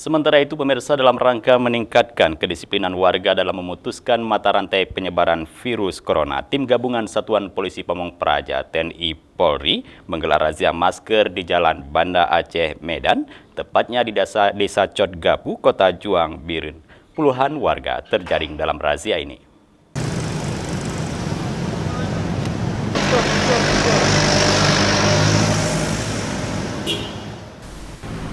Sementara itu, pemirsa, dalam rangka meningkatkan kedisiplinan warga dalam memutuskan mata rantai penyebaran virus corona, tim gabungan Satuan Polisi Pamong Praja TNI Polri menggelar razia masker di Jalan Banda Aceh, Medan, tepatnya di Desa Cotgapu, Kota Juang, Biren. Puluhan warga terjaring dalam razia ini.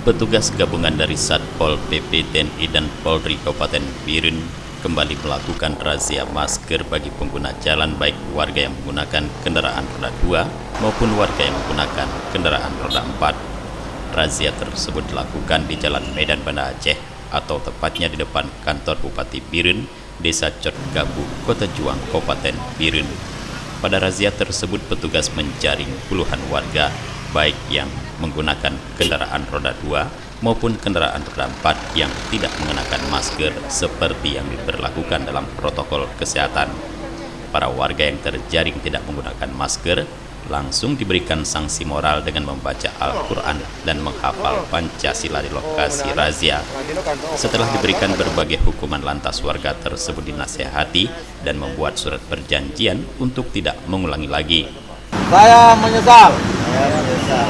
Petugas gabungan dari Satpol PP, TNI, dan Polri Kabupaten Biren kembali melakukan razia masker bagi pengguna jalan, baik warga yang menggunakan kendaraan roda 2 maupun warga yang menggunakan kendaraan roda 4. Razia tersebut dilakukan di Jalan Medan Banda Aceh atau tepatnya di depan kantor Bupati Biren, Desa Cotgapu, Kota Juang, Kabupaten Biren. Pada razia tersebut, petugas menjaring puluhan warga, baik yang menggunakan kendaraan roda 2 maupun kendaraan roda 4 yang tidak mengenakan masker seperti yang diberlakukan dalam protokol kesehatan. Para warga yang terjaring tidak menggunakan masker langsung diberikan sanksi moral dengan membaca Al-Quran dan menghafal Pancasila di lokasi razia. Setelah diberikan berbagai hukuman, lantas warga tersebut dinasehati dan membuat surat perjanjian untuk tidak mengulangi lagi. Saya menyesal.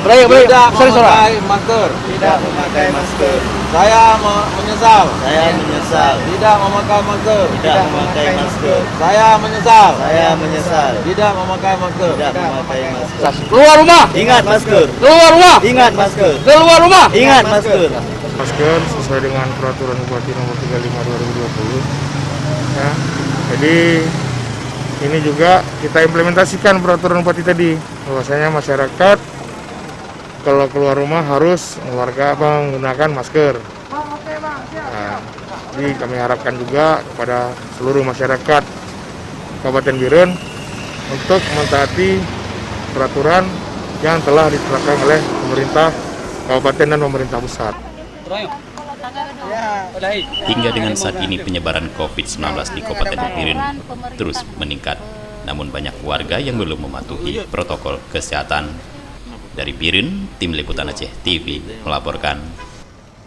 Tidak memakai masker. Tidak memakai masker. Saya menyesal. Saya menyesal. Tidak memakai masker. Tidak memakai masker. Saya menyesal. Saya menyesal. Tidak memakai masker. Tidak memakai masker. Keluar rumah. Ingat masker. Keluar rumah. Ingat masker. Keluar rumah. Ingat masker. Masker sesuai dengan peraturan Bupati nomor 35/2020. Ya, jadi ini juga kita implementasikan peraturan Bupati tadi, bahwasanya masyarakat kalau keluar rumah harus menggunakan masker. Nah, jadi kami harapkan juga kepada seluruh masyarakat Kabupaten Biren untuk mentaati peraturan yang telah ditetapkan oleh pemerintah kabupaten dan pemerintah pusat. Hingga dengan saat ini penyebaran COVID-19 di Kabupaten Biren terus meningkat. Namun banyak warga yang belum mematuhi protokol kesehatan. Dari Biren, Tim Liputan Aceh TV melaporkan.